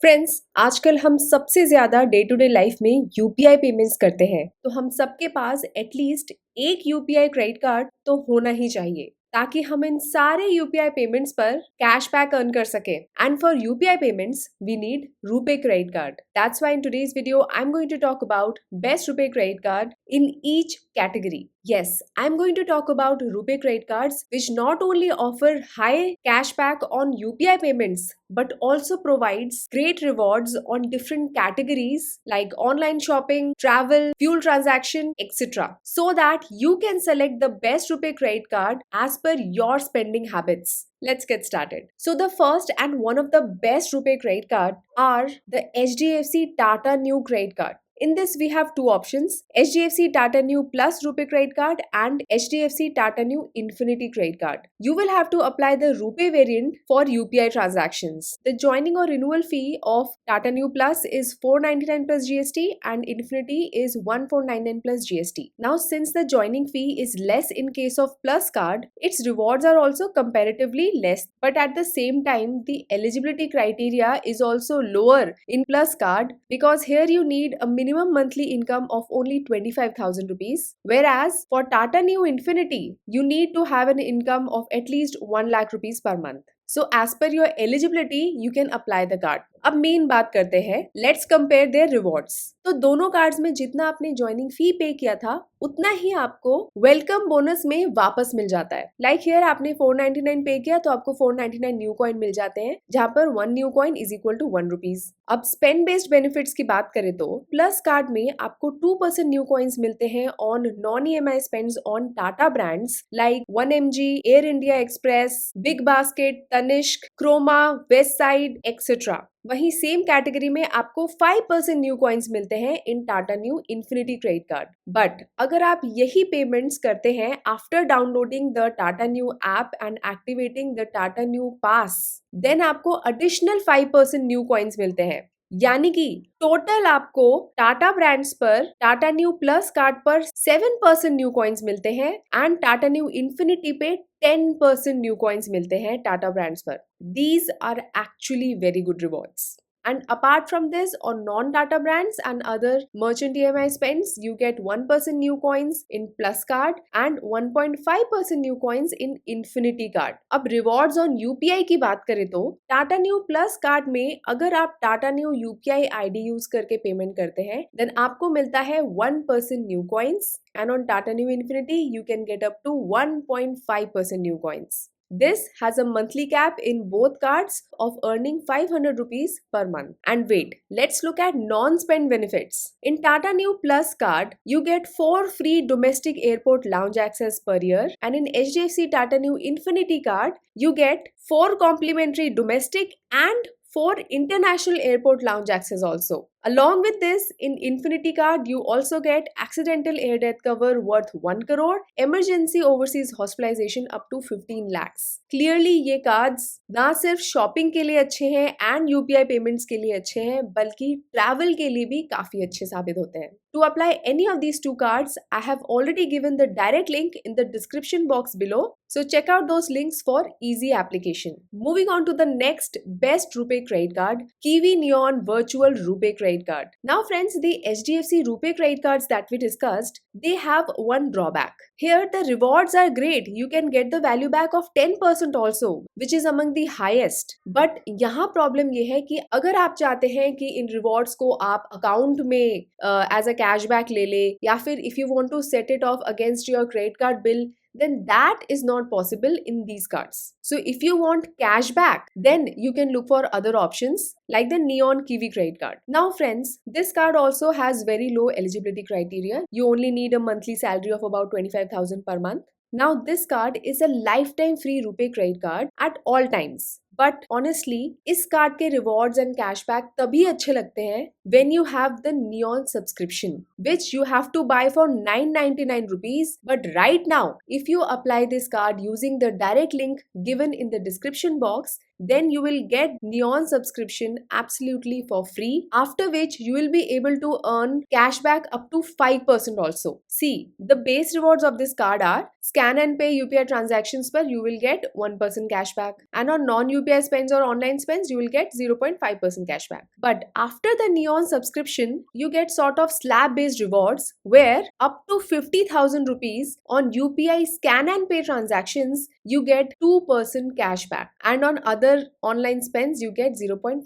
Friends, आजकल हम सबसे ज्यादा डे टू डे लाइफ में यूपीआई पेमेंट्स करते हैं। तो हम सबके पास एटलीस्ट एक यूपीआई क्रेडिट कार्ड तो होना ही चाहिए ताकि हम इन सारे यूपीआई पेमेंट्स पर कैशबैक अर्न कर सके। And for UPI payments we need RuPay credit card. That's why in today's video I am going to talk about best RuPay credit card in each category. Yes, I'm going to talk about RuPay credit cards which not only offer high cashback on UPI payments but also provides great rewards on different categories like online shopping, travel, fuel transaction, etc. So that you can select the best RuPay credit card as per your spending habits. Let's get started. So the first and one of the best RuPay credit card are the HDFC Tata New credit card. In this, we have two options: HDFC Tata New Plus Rupee Credit Card and HDFC Tata New Infinity Credit Card. You will have to apply the Rupee variant for UPI transactions. The joining or renewal fee of Tata New Plus is 499 plus GST and Infinity is 1499 plus GST. Now, since the joining fee is less in case of Plus card, its rewards are also comparatively less. But at the same time, the eligibility criteria is also lower in Plus card because here you need a minimum monthly income of only 25,000 rupees, whereas for Tata Neo Infinity you need to have an income of at least 1 lakh rupees per month. So as per your eligibility you can apply the card. अब main बात करते हैं, let's compare there rewards. तो दोनों cards में जितना आपने joining फी पे किया था उतना ही आपको वेलकम बोनस में वापस मिल जाता है। लाइक हियर आपने 499 पे किया तो आपको 499 न्यू कॉइन मिल जाते हैं, जहां पर 1 new coin is equal to 1 rupees. अब स्पेंड बेस्ड बेनिफिट्स की बात करें तो प्लस कार्ड में आपको 2% न्यू कॉइन्स मिलते हैं on non EMI spends on Tata brands like 1mg, Air India Express, Big Basket, Tanishq, Croma, Westside etcetera. वहीं सेम कैटेगरी में आपको 5% न्यू कॉइन्स मिलते हैं in Tata Neu Infinity credit card. But अगर आप यही पेमेंट्स करते हैं after downloading the Tata Neu app and activating the Tata Neu pass, then आपको एडिशनल 5% न्यू कॉइन्स मिलते हैं। यानी कि टोटल आपको टाटा ब्रांड्स पर टाटा न्यू प्लस कार्ड पर 7% न्यू कॉइन्स मिलते हैं एंड टाटा न्यू इन्फिनिटी पे 10% न्यू कॉइन्स मिलते हैं टाटा ब्रांड्स पर। These are actually very good rewards. And apart from this, on non-Tata brands and other merchant EMI spends, you get 1% new coins in Plus card and 1.5% new coins in Infinity card. अब rewards on UPI की बात करें तो Tata New Plus card में अगर आप Tata New UPI ID use करके payment करते हैं, then आपको मिलता है 1% new coins and on Tata New Infinity you can get up to 1.5% new coins. This has a monthly cap in both cards of earning 500 rupees per month. And wait, let's look at non-spend benefits. In Tata Neu Plus card, you get 4 free domestic airport lounge access per year, and in HDFC Tata Neu Infinity card, you get 4 complimentary domestic and 4 international airport lounge access also. Along with this, in Infinity card, you also get accidental air death cover worth 1 crore, emergency overseas hospitalization up to 15 lakhs. Clearly, ये cards ना सिर्फ shopping के लिए अच्छे हैं and UPI payments के लिए अच्छे हैं, बल्कि travel के लिए भी काफी अच्छे साबित होते हैं। To apply any of these two cards, I have already given the direct link in the description box below. So check out those links for easy application. Moving on to the next best RuPay credit card, Kiwi Neon Virtual RuPay credit card. Now friends, the HDFC RuPay credit cards that we discussed, they have one drawback. Here the rewards are great. You can get the value back of 10% also, which is among the highest. But यहाँ problem ये है कि अगर आप चाहते हैं कि इन rewards को आप account में as a cashback ले ले, या फिर if you want to set it off against your credit card bill, then that is not possible in these cards. So if you want cashback, then you can look for other options like the Neon Kiwi credit card. Now friends, this card also has very low eligibility criteria. You only need a monthly salary of about 25,000 per month. Now this card is a lifetime free RuPay credit card at all times. But honestly इस card के rewards and cashback तभी अच्छे लगते हैं when you have the Neon subscription, which you have to buy for 999 rupees. But right now, if you apply this card using the direct link given in the description box, then you will get Neon subscription absolutely for free, after which you will be able to earn cashback up to 5% also. See, the base rewards of this card are scan and pay UPI transactions per you will get 1% cashback, and on non-UPI spends or online spends you will get 0.5% cashback. But after the Neon subscription, you get sort of slab based rewards where up to 50,000 rupees on UPI scan and pay transactions you get 2% cashback, and on other online spends you get 0.5%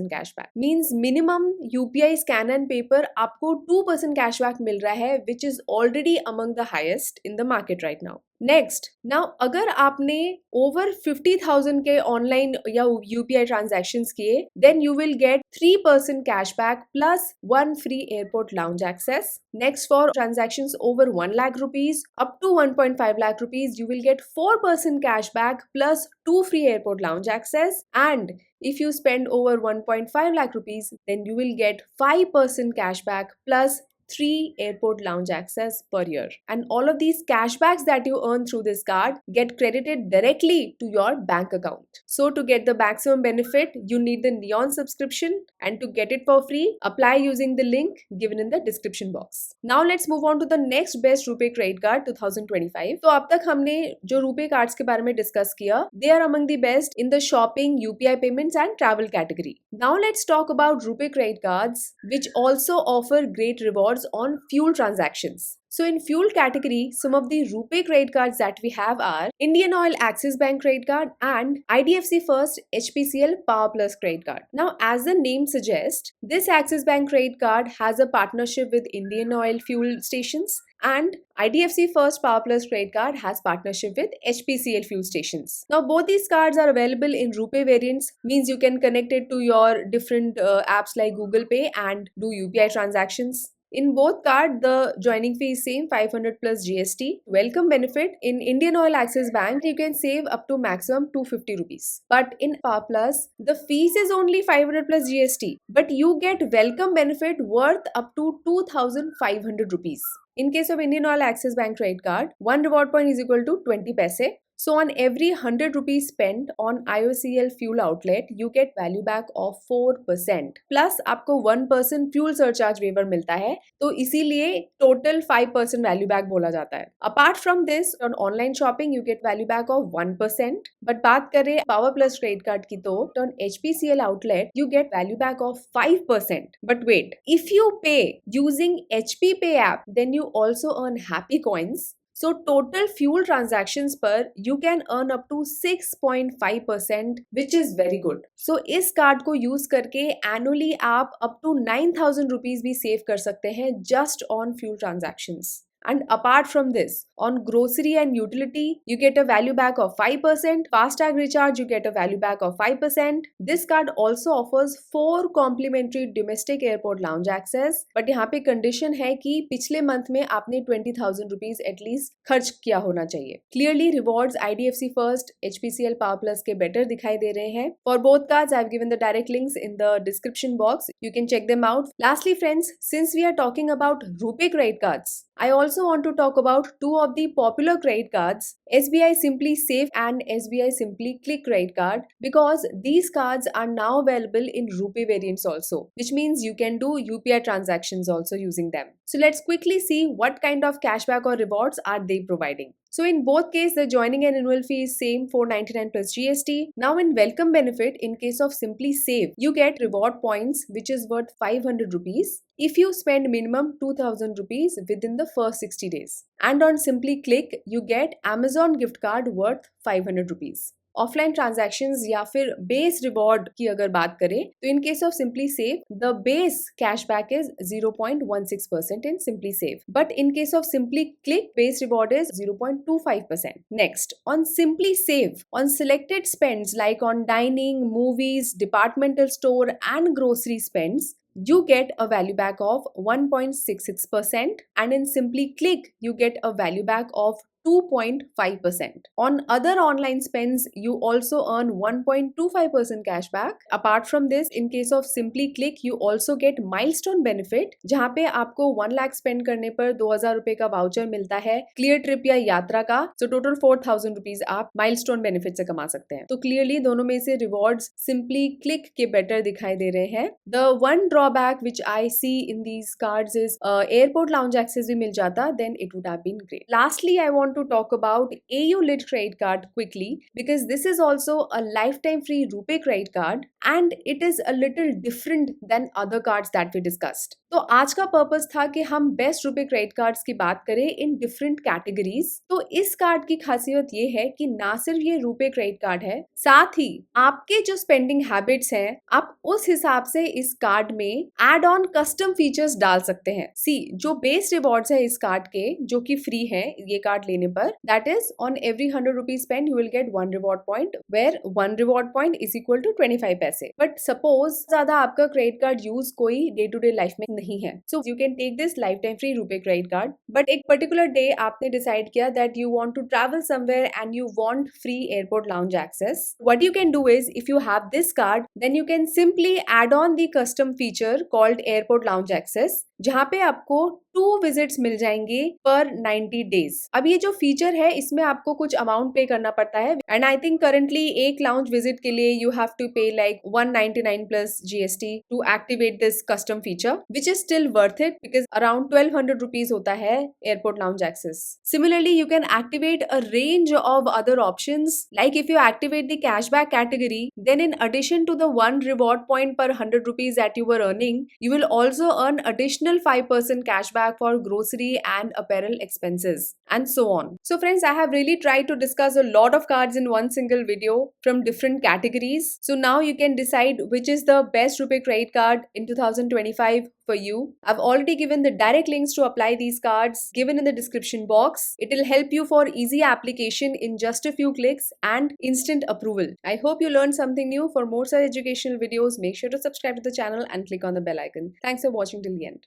cashback. Means minimum UPI scan and pay पर आपको 2% cashback मिल रहा है, which is already among the highest in the market right now. Next, now अगर आपने over 50,000 के online या UPI transactions किए, then you will get 3% cashback plus 1 free airport lounge access. Next, for transactions over 1 lakh rupees up to 1.5 lakh rupees, you will get 4% cashback plus 2 free airport lounge access. And if you spend over 1.5 lakh rupees, then you will get 5% cashback plus 3 airport lounge access per year. And all of these cashbacks that you earn through this card get credited directly to your bank account. So to get the maximum benefit, you need the Neon subscription, and to get it for free, apply using the link given in the description box. Now let's move on to the next best RuPay credit card 2025. तो अब तक हमने जो RuPay cards के बारे में discuss किया, they are among the best in the shopping, UPI payments and travel category. Now let's talk about RuPay credit cards which also offer great rewards on fuel transactions. So in fuel category, some of the RuPay credit cards that we have are Indian Oil Axis Bank credit card and IDFC First HPCL Power Plus credit card. Now as the name suggests, this Axis Bank credit card has a partnership with Indian Oil fuel stations, and IDFC First Power Plus credit card has partnership with HPCL fuel stations. Now both these cards are available in RuPay variants, means you can connect it to your different apps like Google Pay and do UPI transactions. In both cards, the joining fee is same, 500 plus GST. Welcome benefit, in Indian Oil Axis Bank, you can save up to maximum 250 rupees. But in Power Plus, the fees is only 500 plus GST. But you get welcome benefit worth up to 2,500 rupees. In case of Indian Oil Axis Bank credit card, 1 reward point is equal to 20 paise. So on every 100 rupees spent on IOCL fuel outlet, you get value back of 4%. Plus आपको 1% fuel surcharge waiver मिलता है, तो इसीलिए total 5% value back बोला जाता है. Apart from this, on online shopping you get value back of 1%. But बात करें Power Plus credit card की तो on HPCL outlet you get value back of 5%. But wait, if you pay using HP Pay app, then you also earn happy coins. So total fuel transactions per you can earn up to 6.5%, which is very good. So इस card को use करके annually आप up to 9,000 rupees भी save कर सकते हैं just on fuel transactions. And apart from this, on grocery and utility, you get a value back of 5%. FASTag recharge, you get a value back of 5%. This card also offers 4 complimentary domestic airport lounge access. But यहाँ पे condition है कि पिछले month में आपने 20,000 rupees at least खर्च किया होना चाहिए. Clearly rewards IDFC First, HPCL Power Plus के better दिखाई दे रहे हैं. For both cards, I've given the direct links in the description box. You can check them out. Lastly, friends, since we are talking about RuPay credit cards, I also want to talk about two of the popular credit cards, SBI Simply Save and SBI Simply Click credit card, because these cards are now available in RuPay variants also, which means you can do UPI transactions also using them. So let's quickly see what kind of cashback or rewards are they providing. So in both cases, the joining and annual fee is same, 499 plus GST. Now in welcome benefit, in case of Simply Save, you get reward points which is worth 500 rupees if you spend minimum 2,000 rupees within the first 60 days. And on Simply Click, you get Amazon gift card worth 500 rupees. Offline transactions या फिर base reward की अगर बात करें तो in case of simply save the base cashback is 0.16% in simply save, but in case of simply click base reward is 0.25%. Next, on simply save on selected spends like on dining, movies, departmental store and grocery spends, you get a value back of 1.66%, and in Simply Click you get a value back of 2.5%. On other online spends, you also earn 1.25% cashback. Apart from this, in case of Simply Click, you also get milestone benefit, जहाँ पे आपको 1 lakh spend करने पर 2000 रुपए का voucher मिलता है clear trip या यात्रा का। सो टोटल 4000 रुपीज आप माइलस्टोन बेनिफिट से कमा सकते हैं। तो क्लियरली दोनों में से रिवॉर्ड्स सिंपली क्लिक के बेटर दिखाई दे रहे हैं। The one drawback which I see in these cards is airport lounge access भी मिल जाता, then it would have been great. Lastly I want to talk about AU Lit credit card quickly because this is also a lifetime free RuPay credit card and it is a little different than other cards that we discussed. तो आज का purpose था कि हम best RuPay credit cards की बात करें in different categories. तो इस कार्ड की खासियत ये है कि ना सिर्फ ये RuPay क्रेडिट कार्ड है, साथ ही आपके जो स्पेंडिंग हैबिट्स हैं आप उस हिसाब से इस कार्ड में एड ऑन कस्टम फीचर्स डाल सकते हैं। सी जो बेस रिवॉर्ड्स है इस कार्ड के जो कि फ्री है ये कार्ड लेने पर, that is on every 100 rupees spend you will get 1 reward point where 1 reward point is equal to 25 पैसे। बट सपोज ज्यादा आपका क्रेडिट कार्ड यूज कोई डे टू डे लाइफ में नहीं है, so you can take this life time free RuPay credit card. But एक particular day आपने decide किया that you want to travel somewhere and you want free airport lounge access. What you can do is if you have this card then you can simply add on the custom feature called airport lounge access, जहां पे आपको 2 visits मिल जाएंगे पर 90 days. अब ये जो feature है इसमें आपको कुछ अमाउंट पे करना पड़ता है एंड आई थिंक करंटली एक लाउंज विजिट के लिए you have to pay like 199 प्लस GST to activate this custom feature which is still worth it because around 1200 rupees होता है airport lounge access. Similarly you can activate a range of other options like if you activate the cashback category then in addition to the 1 reward point per 100 rupees that you were earning, you will also earn additional 5% cashback for grocery and apparel expenses and so on. So friends, I have really tried to discuss a lot of cards in one single video from different categories. So now you can decide which is the best RuPay credit card in 2025 for you. I've already given the direct links to apply these cards given in the description box. It will help you for easy application in just a few clicks and instant approval. I hope you learned something new. For more such educational videos, make sure to subscribe to the channel and click on the bell icon. Thanks for watching till the end.